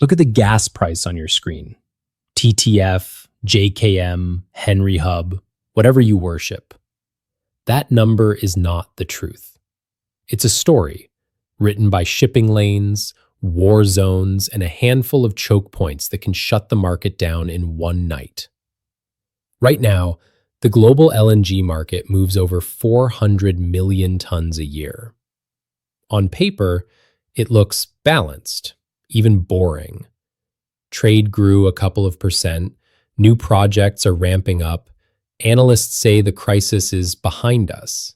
Look at the gas price on your screen. TTF, JKM, Henry Hub, whatever you worship. That number is not the truth. It's a story written by shipping lanes, war zones, and a handful of choke points that can shut the market down in one night. Right now, the global LNG market moves over 400 million tons a year. On paper, it looks balanced, even boring. Trade grew a couple of percent, new projects are ramping up, analysts say the crisis is behind us.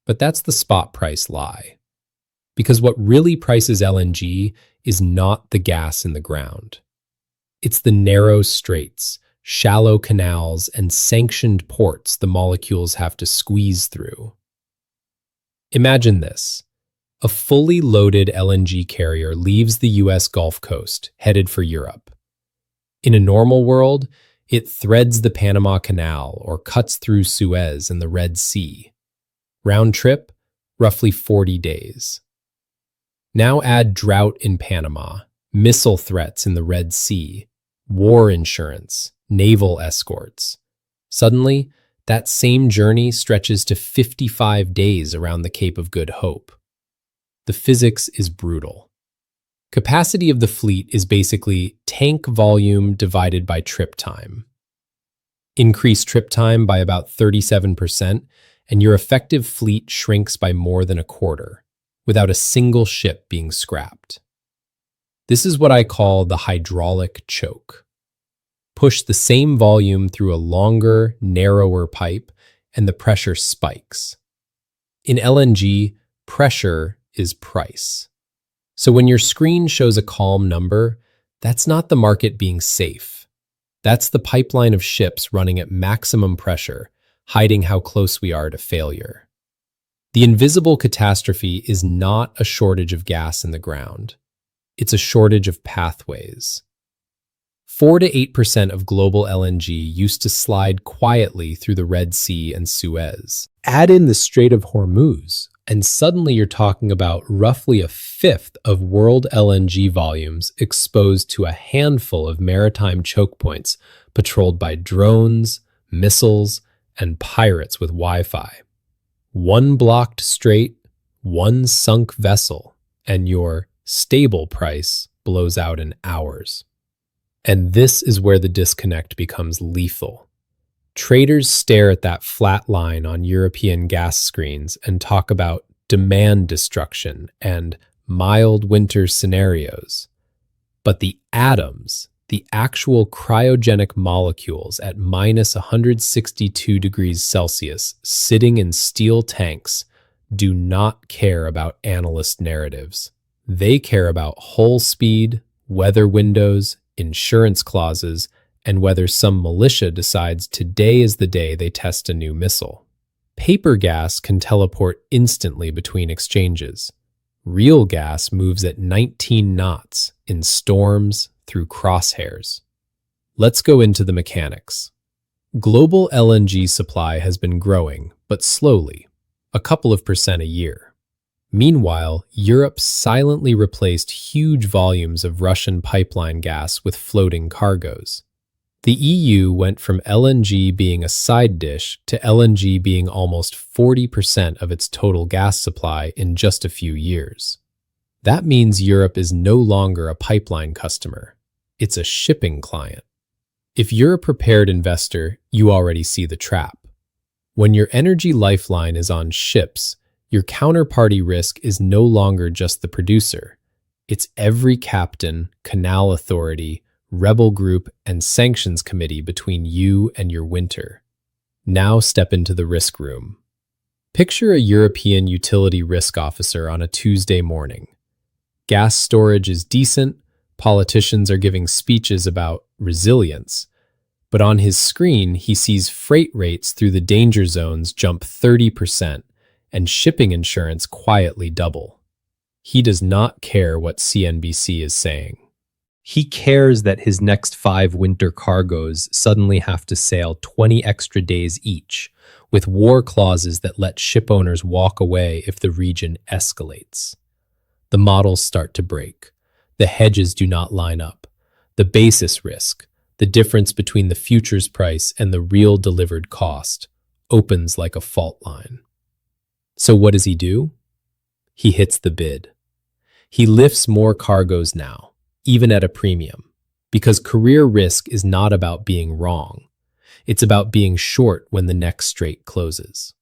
But that's the spot price lie. Because what really prices LNG is not the gas in the ground. It's the narrow straits, shallow canals, and sanctioned ports the molecules have to squeeze through. Imagine this. A fully loaded LNG carrier leaves the US Gulf Coast, headed for Europe. In a normal world, it threads the Panama Canal or cuts through Suez and the Red Sea. Round trip, roughly 40 days. Now add drought in Panama, missile threats in the Red Sea, war insurance, naval escorts. Suddenly, that same journey stretches to 55 days around the Cape of Good Hope. The physics is brutal. Capacity of the fleet is basically tank volume divided by trip time. Increase trip time by about 37%, and your effective fleet shrinks by more than a quarter, without a single ship being scrapped. This is what I call the hydraulic choke. Push the same volume through a longer, narrower pipe, and the pressure spikes. In LNG, pressure is price. So when your screen shows a calm number, that's not the market being safe. That's the pipeline of ships running at maximum pressure, hiding how close we are to failure. The invisible catastrophe is not a shortage of gas in the ground. It's a shortage of pathways. 4 to 8% of global LNG used to slide quietly through the Red Sea and Suez. Add in the Strait of Hormuz, and suddenly you're talking about roughly a fifth of world LNG volumes exposed to a handful of maritime choke points patrolled by drones, missiles, and pirates with Wi-Fi. One blocked strait, one sunk vessel, and your stable price blows out in hours. And this is where the disconnect becomes lethal. Traders stare at that flat line on European gas screens and talk about demand destruction and mild winter scenarios. But the atoms, the actual cryogenic molecules at minus 162 degrees Celsius sitting in steel tanks, do not care about analyst narratives. They care about hull speed, weather windows, insurance clauses, and whether some militia decides today is the day they test a new missile. Paper gas can teleport instantly between exchanges. Real gas moves at 19 knots in storms through crosshairs. Let's go into the mechanics. Global LNG supply has been growing, but slowly, a couple of percent a year. Meanwhile, Europe silently replaced huge volumes of Russian pipeline gas with floating cargoes. The EU went from LNG being a side dish to LNG being almost 40% of its total gas supply in just a few years. That means Europe is no longer a pipeline customer. It's a shipping client. If you're a prepared investor, you already see the trap. When your energy lifeline is on ships, your counterparty risk is no longer just the producer. It's every captain, canal authority, rebel group, and sanctions committee between you and your winter. Now step into the risk room. Picture a European utility risk officer on a Tuesday morning. Gas storage is decent, politicians are giving speeches about resilience, but on his screen he sees freight rates through the danger zones jump 30%, and shipping insurance quietly double. He does not care what CNBC is saying. He cares that his next 5 winter cargoes suddenly have to sail 20 extra days each, with war clauses that let ship owners walk away if the region escalates. The models start to break. The hedges do not line up. The basis risk, the difference between the futures price and the real delivered cost, opens like a fault line. So what does he do? He hits the bid. He lifts more cargoes now, even at a premium, because career risk is not about being wrong. It's about being short when the next straight closes.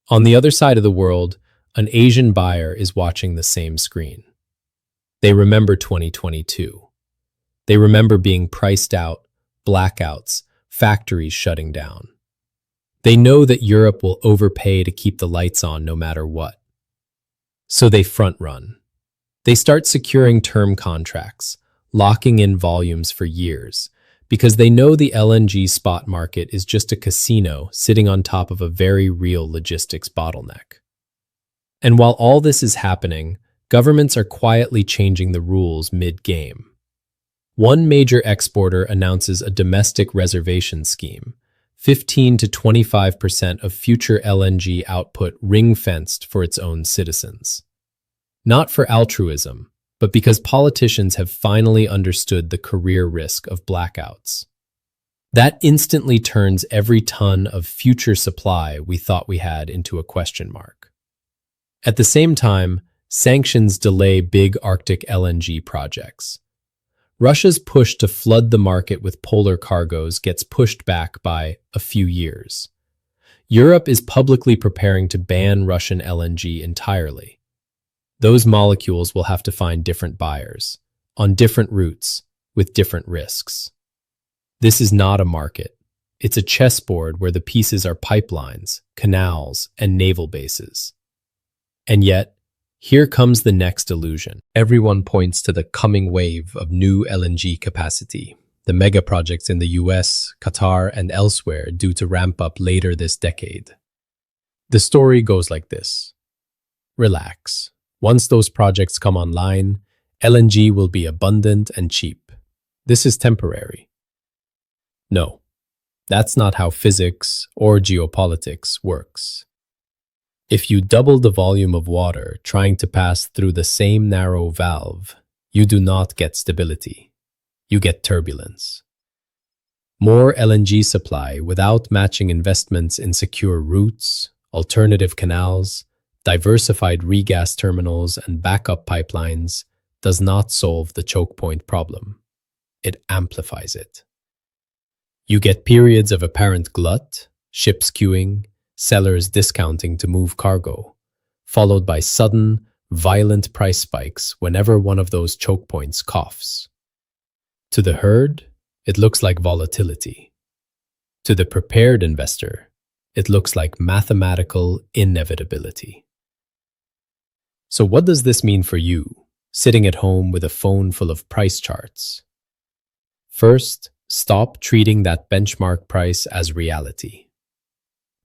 On the other side of the world, an Asian buyer is watching the same screen. They remember 2022. They remember being priced out, blackouts, factories shutting down. They know that Europe will overpay to keep the lights on no matter what. So they front run. They start securing term contracts, locking in volumes for years, because they know the LNG spot market is just a casino sitting on top of a very real logistics bottleneck. And while all this is happening, governments are quietly changing the rules mid-game. One major exporter announces a domestic reservation scheme, 15 to 25% of future LNG output ring-fenced for its own citizens. Not for altruism, but because politicians have finally understood the career risk of blackouts. That instantly turns every ton of future supply we thought we had into a question mark. At the same time, sanctions delay big Arctic LNG projects. Russia's push to flood the market with polar cargoes gets pushed back by a few years. Europe is publicly preparing to ban Russian LNG entirely. Those molecules will have to find different buyers, on different routes, with different risks. This is not a market. It's a chessboard where the pieces are pipelines, canals, and naval bases. And yet, here comes the next illusion. Everyone points to the coming wave of new LNG capacity, the megaprojects in the US, Qatar, and elsewhere due to ramp up later this decade. The story goes like this. Relax. Once those projects come online, LNG will be abundant and cheap. This is temporary. No, that's not how physics or geopolitics works. If you double the volume of water trying to pass through the same narrow valve, you do not get stability. You get turbulence. More LNG supply without matching investments in secure routes, alternative canals, diversified regas terminals, and backup pipelines does not solve the choke point problem. It amplifies it. You get periods of apparent glut, ships queuing, sellers discounting to move cargo, followed by sudden, violent price spikes whenever one of those choke points coughs. To the herd, it looks like volatility. To the prepared investor, it looks like mathematical inevitability. So what does this mean for you, sitting at home with a phone full of price charts? First, stop treating that benchmark price as reality.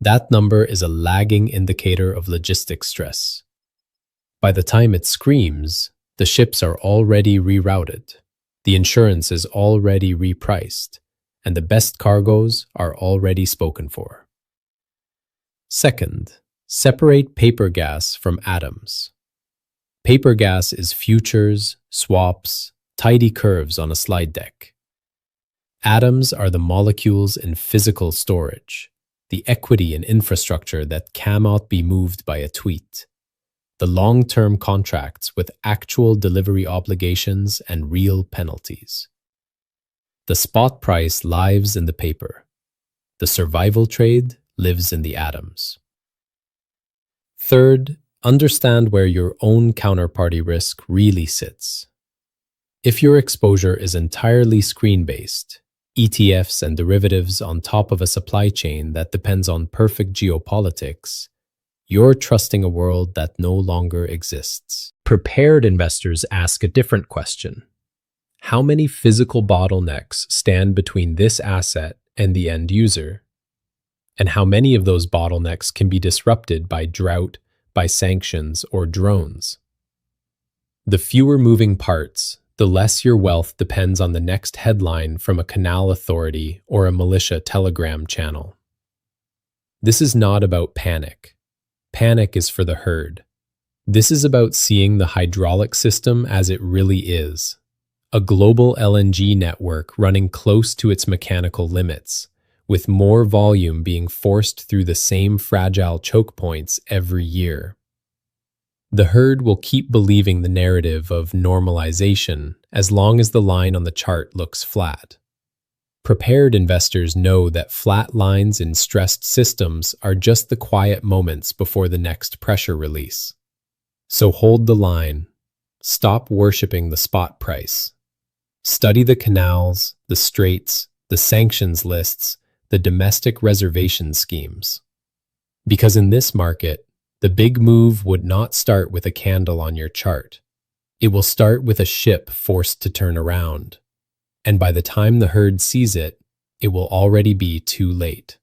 That number is a lagging indicator of logistics stress. By the time it screams, the ships are already rerouted, the insurance is already repriced, and the best cargoes are already spoken for. Second, separate paper gas from atoms. Paper gas is futures, swaps, tidy curves on a slide deck. Atoms are the molecules in physical storage, the equity in infrastructure that cannot be moved by a tweet, the long-term contracts with actual delivery obligations and real penalties. The spot price lives in the paper. The survival trade lives in the atoms. Third, understand where your own counterparty risk really sits. If your exposure is entirely screen-based, ETFs and derivatives on top of a supply chain that depends on perfect geopolitics, you're trusting a world that no longer exists. Prepared investors ask a different question. How many physical bottlenecks stand between this asset and the end user? And how many of those bottlenecks can be disrupted by drought, by sanctions, or drones? The fewer moving parts, the less your wealth depends on the next headline from a canal authority or a militia telegram channel. This is not about panic. Panic is for the herd. This is about seeing the hydraulic system as it really is, a global LNG network running close to its mechanical limits, with more volume being forced through the same fragile choke points every year. The herd will keep believing the narrative of normalization as long as the line on the chart looks flat. Prepared investors know that flat lines in stressed systems are just the quiet moments before the next pressure release. So hold the line. Stop worshiping the spot price. Study the canals, the straits, the sanctions lists, the domestic reservation schemes. Because in this market, the big move would not start with a candle on your chart. It will start with a ship forced to turn around. And by the time the herd sees it, it will already be too late.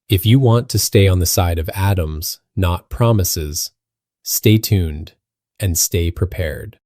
If you want to stay on the side of atoms, not promises, stay tuned and stay prepared.